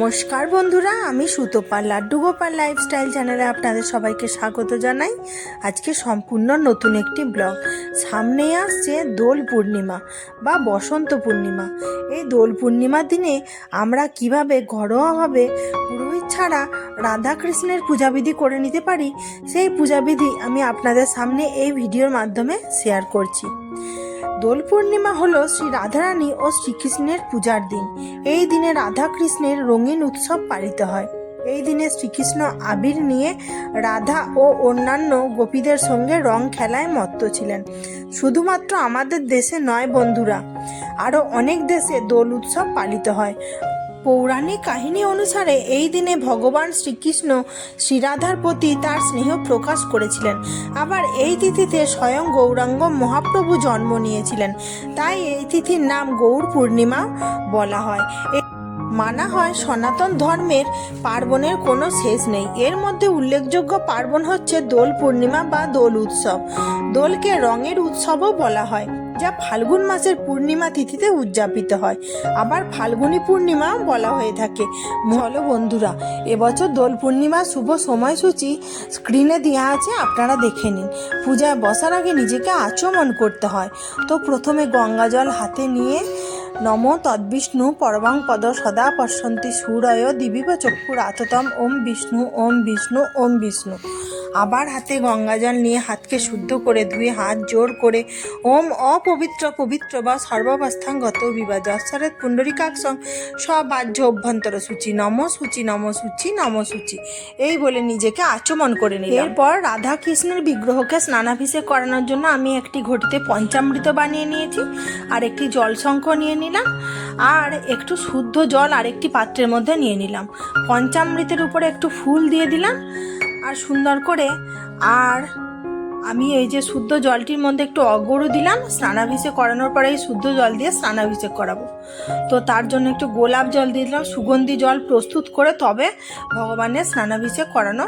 নমস্কার বন্ধুরা, আমি সুতপা লাড্ডু গোপাল লাইফস্টাইল চ্যানেলে আপনাদের সবাইকে স্বাগত জানাই। আজকে সম্পূর্ণ নতুন একটি ব্লগ। সামনে আসছে দোল পূর্ণিমা বা বসন্ত পূর্ণিমা। এই দোল পূর্ণিমার দিনে আমরা কিভাবে ঘরোয়াভাবে পুরোহিত ছাড়া রাধাকৃষ্ণের পূজাবিধি করে নিতে পারি, সেই পূজাবিধি আমি আপনাদের সামনে এই ভিডিওর মাধ্যমে শেয়ার করছি। দোল পূর্ণিমা হলো শ্রী রাধারানী ও শ্রীকৃষ্ণের পূজার দিন। এই দিনে রাধাকৃষ্ণের রঙিন উৎসব পালিত হয়। এই দিনে শ্রীকৃষ্ণ আবির নিয়ে রাধা ও অন্যান্য গোপীদের সঙ্গে রং খেলায় মত্ত ছিলেন। শুধুমাত্র আমাদের দেশে নয় বন্ধুরা, আরও অনেক দেশে দোল উৎসব পালিত হয়। পৌরাণিক কাহিনী অনুসারে এই দিনে ভগবান শ্রীকৃষ্ণ শ্রীরাধার প্রতি তার স্নেহ প্রকাশ করেছিলেন। আবার এই তিথিতে স্বয়ং গৌরাঙ্গ মহাপ্রভু জন্ম নিয়েছিলেন, তাই এই তিথির নাম গৌর পূর্ণিমা বলা হয়। মানা হয় সনাতন ধর্মের পার্বণের কোনো শেষ নেই। এর মধ্যে উল্লেখযোগ্য পার্বণ হচ্ছে দোল পূর্ণিমা বা দোল উৎসব। দোলকে রঙের উৎসবও বলা হয়, যা ফাল্গুন মাসের পূর্ণিমা তিথিতে উদযাপিত হয়। আবার ফাল্গুনী পূর্ণিমা বলা হয়ে থাকে। চলো বন্ধুরা, এবছর দোল পূর্ণিমার শুভ সময়সূচি স্ক্রিনে দেওয়া আছে, আপনারা দেখে নিন। পূজায় বসার আগে নিজেকে আচমন করতে হয়। তো প্রথমে গঙ্গা জল হাতে নিয়ে নমো তদ্বিষ্ণু পরমাং পদ সদা পশ্যন্তি সূরয় দিবিব চক্ষুর আততম ওম বিষ্ণু ওম বিষ্ণু ওম বিষ্ণু। আবার হাতে গঙ্গা জল নিয়ে হাতকে শুদ্ধ করে ধুয়ে হাত জোর করে ওম অপবিত্র পবিত্র বা সর্বাবস্থাঙ্গত বিবা যশ্বরেত পুণ্ডরিকাক্ষং সবাহ্য অভ্যন্তর সূচি নম সূচি নম সূচি নম সূচি, এই বলে নিজেকে আচমন করে নিলাম। এরপর রাধা কৃষ্ণের বিগ্রহকে স্নানাভিষেক করানোর জন্য আমি একটি ঘটিতে পঞ্চামৃত বানিয়ে নিয়েছি, আর একটি জলশঙ্খ নিয়ে নিলাম, আর একটু শুদ্ধ জল আরেকটি পাত্রের মধ্যে নিয়ে নিলাম। পঞ্চামৃতের উপরে একটু ফুল দিয়ে দিলাম আর সুন্দর করে, আর আমি এই যে শুদ্ধ জলটির মধ্যে একটু অগরু দিলাম। স্নানাভিষেক করানোর পরে এই শুদ্ধ জল দিয়ে স্নানাভিষেক করাবো, তো তার জন্য একটু গোলাপ জল দিয়ে দিলাম। সুগন্ধি জল প্রস্তুত করে তবে ভগবানের স্নানাভিষেক করানো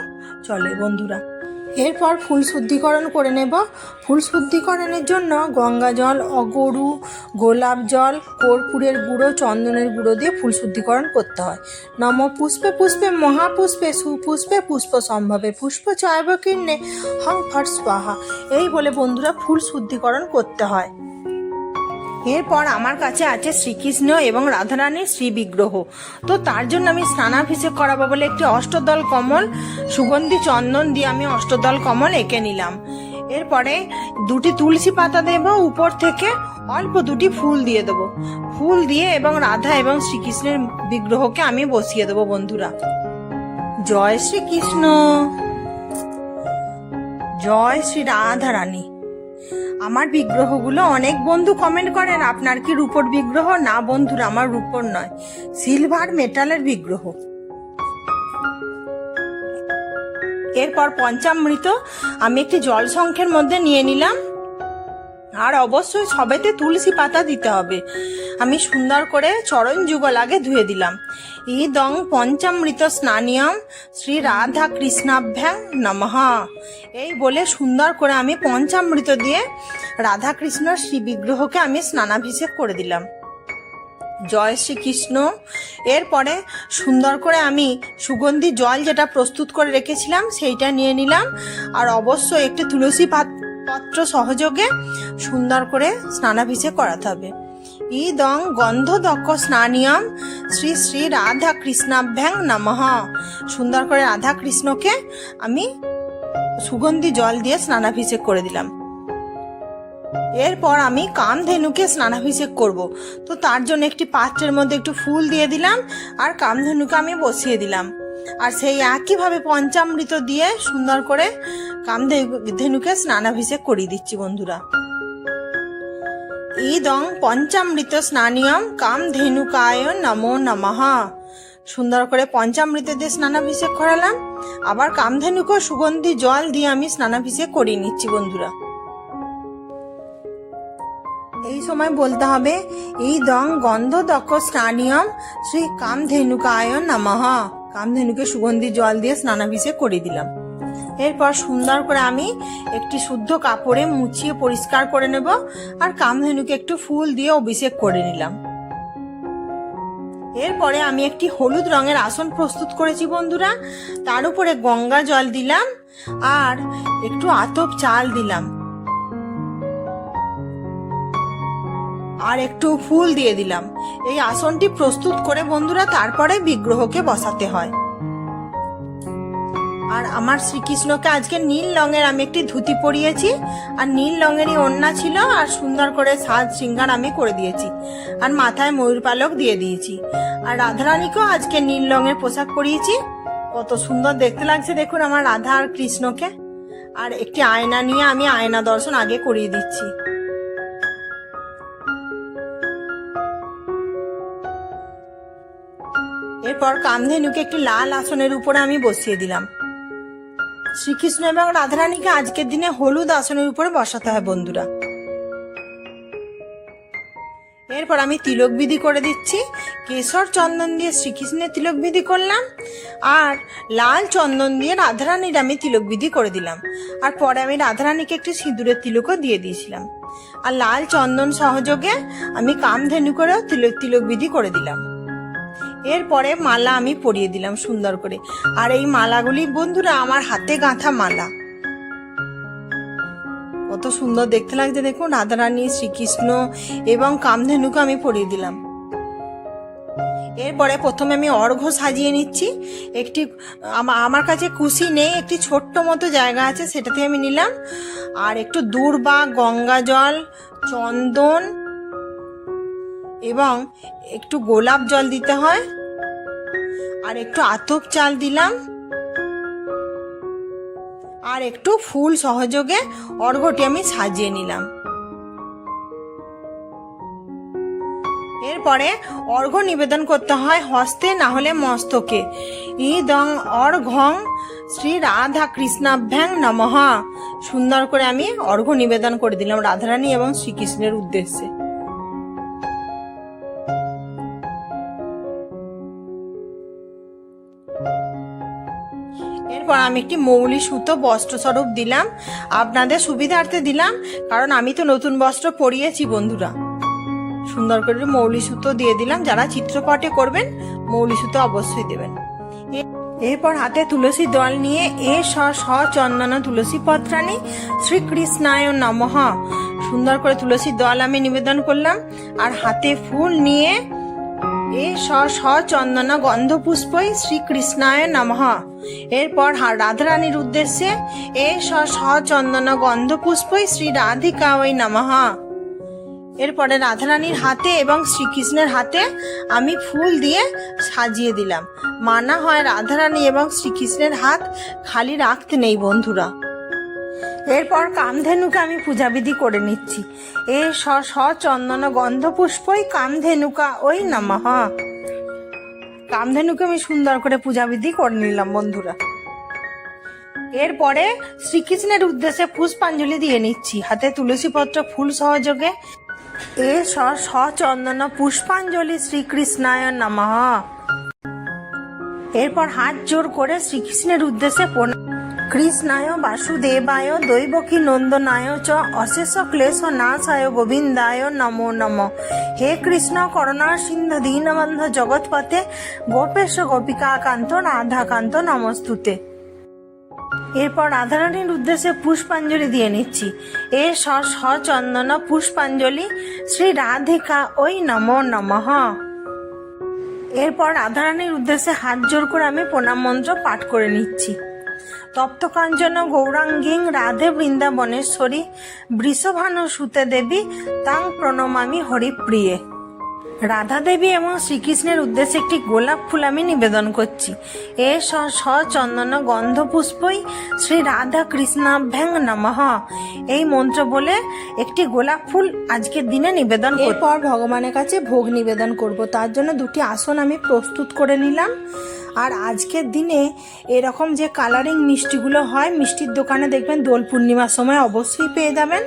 চলে বন্ধুরা। এরপর ফুল শুদ্ধিকরণ করে নেব। ফুল শুদ্ধিকরণের জন্য গঙ্গা জল, অগরু, গোলাপ জল, কর্পূরের গুঁড়ো, চন্দনের গুঁড়ো দিয়ে ফুল শুদ্ধিকরণ করতে হয়। নম পুষ্পে পুষ্পে মহাপুষ্পে সুপুষ্পে পুষ্প সম্ভবে পুষ্প চয়ব কীর্ণে হং ফট স্বাহা, এই বলে বন্ধুরা ফুল শুদ্ধিকরণ করতে হয়। এরপর আমার কাছে আছে শ্রীকৃষ্ণ এবং রাধারানীর শ্রী বিগ্রহ। তো তার জন্য আমি স্নানাভিষেক করাবো বলে একটি অষ্টদল কমল সুগন্ধি চন্দন দিয়ে আমি অষ্টদল কমল এঁকে নিলাম। এরপরে দুটি তুলসী পাতা দেব, উপর থেকে অল্প দুটি ফুল দিয়ে দেবো। ফুল দিয়ে এবং রাধা এবং শ্রীকৃষ্ণের বিগ্রহকে আমি বসিয়ে দেবো বন্ধুরা। জয় শ্রীকৃষ্ণ, জয় শ্রী রাধারানী। আমার বিগ্রহগুলো অনেক বন্ধু কমেন্ট করেন আপনার কি রূপোর বিগ্রহ? না বন্ধুরা, আমার রূপোর নয়, সিলভার মেটালের বিগ্রহ। এরপর পঞ্চামৃত আমি একটি জলশঙ্খের মধ্যে নিয়ে নিলাম, আর অবশ্যই সবেতে তুলসী পাতা দিতে হবে। আমি সুন্দর করে চরণ যুগল আগে ধুয়ে দিলাম। ইদং পঞ্চামৃত স্নানিয়ম শ্রী রাধা কৃষ্ণাভ্যাং নমঃ, এই বলে সুন্দর করে আমি পঞ্চামৃত দিয়ে রাধা কৃষ্ণ শ্রী বিগ্রহকে আমি স্নানাভিষেক করে দিলাম। জয় শ্রীকৃষ্ণ। এরপরে সুন্দর করে আমি সুগন্ধি জল যেটা প্রস্তুত করে রেখেছিলাম সেইটা নিয়ে নিলাম, আর অবশ্যই একটি তুলসী পত্র সহযোগে সুন্দর করে স্নানাভিষেক করাতে হবে। ইদং গন্ধদক্ষ স্নানিয়ম শ্রী শ্রী রাধা কৃষ্ণাভ্যাং নমঃ, সুন্দর করে রাধা কৃষ্ণকে আমি সুগন্ধি জল দিয়ে স্নানাভিষেক করে দিলাম। এরপর আমি কামধেনুকে স্নানাভিষেক করব, তো তার জন্য একটি পাত্রের মধ্যে একটু ফুল দিয়ে দিলাম, আর কামধেনুকে আমি বসিয়ে দিলাম। আর সেই একইভাবে পঞ্চামৃত দিয়ে সুন্দর করে কামধেনুকে স্নানাভিষেক করিয়ে দিচ্ছি বন্ধুরা। ইদং পঞ্চামৃত স্নানিয়ম কামধেনুকায় নমো নমঃ, সুন্দর করে পঞ্চামৃত দিয়ে স্নানাভিষেক করালাম, আবার কামধেনুকে সুগন্ধি জল দিয়ে আমি স্নানাভিষেক করিয়ে নিচ্ছি বন্ধুরা। এই সময় বলতে হবে ইদং গন্ধদক্ষ স্নানিয়ম শ্রী কামধেনুকায় নমঃ, কামধেনুকে সুগন্ধি জল দিয়ে স্নানাভিষেক করে দিলাম। এরপর সুন্দর করে আমি একটি শুদ্ধ কাপড়ে মুছিয়ে পরিষ্কার করে নেব, আর কামধেনুকে একটু ফুল দিয়ে অভিষেক করে নিলাম। এরপরে আমি একটি হলুদ রঙের আসন প্রস্তুত করেছি বন্ধুরা। তার উপরে গঙ্গা জল দিলাম আর একটু আতপ চাল দিলাম আর একটু ফুল দিয়ে দিলাম। এই আসনটি প্রস্তুত করে বন্ধুরা তারপরে বিগ্রহকে বসাতে হয়। আর আমার শ্রীকৃষ্ণকে আজকে নীল রঙের আমি একটি ধুতি পরিয়েছি আর নীল রঙেরই ওড়না ছিল আর সুন্দর করে সাজ শৃঙ্গার আমি করে দিয়েছি আর মাথায় ময়ূর পালক দিয়ে দিয়েছি। আর রাধারানীকেও আজকে নীল রঙের পোশাক পরিয়েছি। কত সুন্দর দেখতে লাগছে দেখুন আমার রাধা আর কৃষ্ণকে। আর একটি আয়না নিয়ে আমি আয়না দর্শন আগে করিয়ে দিচ্ছি। এরপর কামধেনুকে একটি লাল আসনের উপরে আমি বসিয়ে দিলাম। শ্রীকৃষ্ণ এবং রাধারানীকে আজকের দিনে হলুদ আসনের উপরে বসাতে হয় বন্ধুরা। এরপর আমি তিলক বিধি করে দিচ্ছি। কেশর চন্দন দিয়ে শ্রীকৃষ্ণের তিলক বিধি করলাম আর লাল চন্দন দিয়ে রাধারানীর আমি তিলক বিধি করে দিলাম। আর পরে আমি রাধারানীকে একটি সিঁদুরের তিলকও দিয়ে দিয়েছিলাম। আর লাল চন্দন সহযোগে আমি কামধেনু করেও তিলক বিধি করে দিলাম। এরপরে মালা আমি পরিয়ে দিলাম সুন্দর করে। আর এই মালাগুলি বন্ধুরা আমার হাতে গাঁথা মালা। কত সুন্দর দেখতে লাগছে দেখুন রাধারানী, শ্রীকৃষ্ণ এবং কামধেনুকে আমি পরিয়ে দিলাম। এরপরে প্রথমে আমি অর্ঘ্য সাজিয়ে নিচ্ছি। একটি আমার কাছে কুশি নেই, একটি ছোট্ট মতো জায়গা আছে সেটাতে আমি নিলাম। আর একটু দূর্বা, গঙ্গা জল, চন্দন এবং একটু গোলাপ জল দিতে হয় আর একটু আতপ চাল দিলাম আর একটু ফুল সহযোগে অর্ঘ্যটি আমি সাজিয়ে নিলাম। এরপরে অর্ঘ্য নিবেদন করতে হয় হস্তে না হলে মস্তকে। ইদং অর্ঘ্যং শ্রী রাধা কৃষ্ণাভ্যাং নমঃ। সুন্দর করে আমি অর্ঘ্য নিবেদন করে দিলাম রাধারানী এবং শ্রীকৃষ্ণের উদ্দেশ্যে। এরপর আমি একটি মৌলি সুতো বস্ত্র স্বরূপ দিলাম। আপনাদের সুবিধার্থে দিলাম, কারণ আমি তো নতুন বস্ত্র পরিয়েছি বন্ধুরা। সুন্দর করে মৌলি সুতো দিয়ে দিলাম। যারা চিত্রপটে করবেন মৌলি সুতো অবশ্যই দেবেন। এরপর হাতে তুলসী দল নিয়ে চন্দন তুলসী পত্রাণী শ্রীকৃষ্ণায় নমঃ। সুন্দর করে তুলসী দল আমি নিবেদন করলাম আর হাতে ফুল নিয়ে চন্দন গন্ধ পুষ্পই শ্রীকৃষ্ণায় নমঃ। এরপর রাধারানীর উদ্দেশ্যে চন্দন গন্ধ পুষ্পই শ্রী রাধিকায় নমঃ। এরপরে রাধারানীর হাতে এবং শ্রীকৃষ্ণের হাতে আমি ফুল দিয়ে সাজিয়ে দিলাম। মানা হয় রাধারানী এবং শ্রীকৃষ্ণের হাত খালি রাখতে নেই বন্ধুরা। এরপর কামধেনুকে আমি পূজাবিধি করে নিচ্ছি। চন্দন গন্ধ পুষ্পই কামধেনুকা ওই নমঃ। কামধেনুকে আমি সুন্দর করে পূজাবিধি করে নিলাম বন্ধুরা। এরপরে শ্রীকৃষ্ণের উদ্দেশ্যে পুষ্পাঞ্জলি দিয়ে নিচ্ছি হাতে তুলসী পত্র ফুল সহযোগে। চন্দন পুষ্পাঞ্জলি শ্রীকৃষ্ণায় নমঃ। এরপর হাত জোর করে শ্রীকৃষ্ণের উদ্দেশ্যে কৃষ্ণায় বাসুদেবায় দৈবকী নন্দনায় চ অশেষ ক্লেশ নাশায় গোবিন্দায় নমো নমঃ। হে কৃষ্ণ করুণা সিন্ধু দীনবন্ধ জগৎপতে গোপেশ গোপিকাকান্ত রাধাকান্ত নমস্তুতে। এরপর রাধারানীর উদ্দেশ্যে পুষ্পাঞ্জলি দিয়ে নিচ্ছি। চন্দন পুষ্পাঞ্জলি শ্রী রাধিকা ওই নমো নমঃ। এরপর রাধারানীর উদ্দেশ্যে হাত জোর করে আমি প্রণাম মন্ত্র পাঠ করে নিচ্ছি। তপ্ত কাঞ্চন গৌরাঙ্গীং রাধে বৃন্দাবনেশ্বরী বৃষভানু সুতে দেবী তাং প্রণমামি হরিপ্রিয়ে। রাধা দেবী এবং শ্রীকৃষ্ণের উদ্দেশ্যে একটি গোলাপ ফুল আমি নিবেদন করছি। চন্দন গন্ধ পুষ্পই শ্রী রাধা কৃষ্ণাভ্যাং নমঃ। এই মন্ত্র বলে একটি গোলাপ ফুল আজকের দিনে নিবেদন। এরপর ভগবানের কাছে ভোগ নিবেদন করব। তার জন্য দুটি আসন আমি প্রস্তুত করে নিলাম। আর আজকের দিনে এরকম যে কালারিং মিষ্টিগুলো হয় মিষ্টির দোকানে দেখবেন দোল পূর্ণিমার সময় অবশ্যই পেয়ে যাবেন।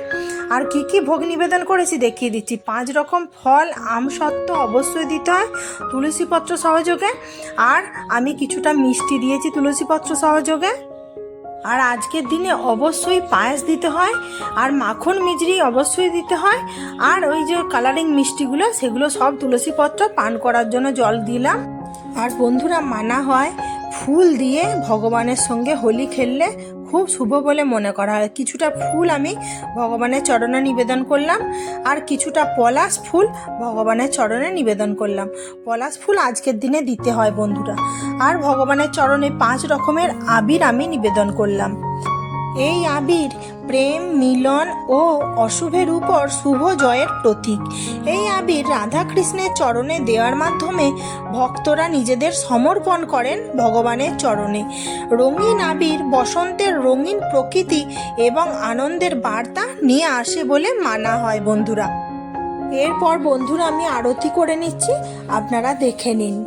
আর কি কি ভোগ নিবেদন করেছি দেখিয়ে দিচ্ছি। 5 রকম ফল, আম সত্ত্ব অবশ্যই দিতে হয় তুলসী পত্র সহযোগে। আর আমি কিছুটা মিষ্টি দিয়েছি তুলসী পত্র সহযোগে। আর আজকের দিনে অবশ্যই পায়েস দিতে হয়, আর মাখন মিজরি অবশ্যই দিতে হয়, আর ওই যে কালারিং মিষ্টিগুলো সেগুলো সব তুলসী পত্র পান করার জন্য জল দিলাম। আর বন্ধুরা, মানা হয় ফুল দিয়ে ভগবানের সঙ্গে হোলি খেললে খুব শুভ বলে মনে করা হয়। কিছুটা ফুল আমি ভগবানের চরণে নিবেদন করলাম, আর কিছুটা পলাশ ফুল ভগবানের চরণে নিবেদন করলাম। পলাশ ফুল আজকের দিনে দিতে হয় বন্ধুরা। আর ভগবানের চরণে 5 রকমের আবির আমি নিবেদন করলাম। এই আবির প্রেম, মিলন ও অশুভের উপর শুভ জয়ের প্রতীক। এই আবির রাধা কৃষ্ণের চরণে দেওয়ার মাধ্যমে ভক্তরা নিজেদের সমর্পণ করেন ভগবানের চরণে। রঙিন আবির বসন্তের রঙিন প্রকৃতি এবং আনন্দের বার্তা নিয়ে আসে বলে মানা হয় বন্ধুরা। এরপর বন্ধুরা আমি আরতি করে নিচ্ছি, আপনারা দেখে নিন।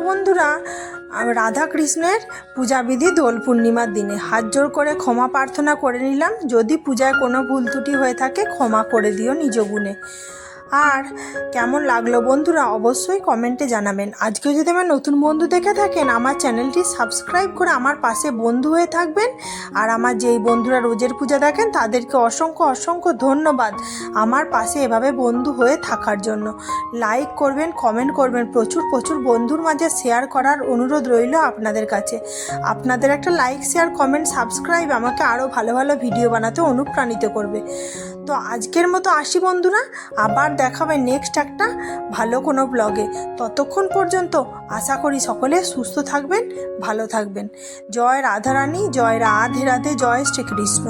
বন্ধুরা রাধা কৃষ্ণের পূজাবিধি দোল পূর্ণিমার দিনে হাত জোড় করে ক্ষমা প্রার্থনা করে নিলাম। যদি পূজায় কোনো ভুল ত্রুটি হয়ে থাকে ক্ষমা করে দিও নিজ গুণে। আর কেমন লাগলো বন্ধুরা অবশ্যই কমেন্টে জানাবেন। আজকে যদি আমার নতুন বন্ধু দেখে থাকেন আমার চ্যানেলটি সাবস্ক্রাইব করে আমার পাশে বন্ধু হয়ে থাকবেন। আর আমার যেই বন্ধুরা রোজের পূজা দেখেন তাদেরকে অসংখ্য অসংখ্য ধন্যবাদ আমার পাশে এভাবে বন্ধু হয়ে থাকার জন্য। লাইক করবেন, কমেন্ট করবেন, প্রচুর প্রচুর বন্ধুর মাঝে শেয়ার করার অনুরোধ রইল আপনাদের কাছে। আপনাদের একটা লাইক, শেয়ার, কমেন্ট, সাবস্ক্রাইব আমাকে আরও ভালো ভালো ভিডিও বানাতে অনুপ্রাণিত করবে। তো আজকের মতো আসি বন্ধুরা, আবার দেখাবে নেক্সট একটা ভালো কোনো ব্লগে। ততক্ষণ পর্যন্ত আশা করি সকলে সুস্থ থাকবেন, ভালো থাকবেন। জয় রাধারানী, জয় রাধে রাধে, জয় শ্রীকৃষ্ণ।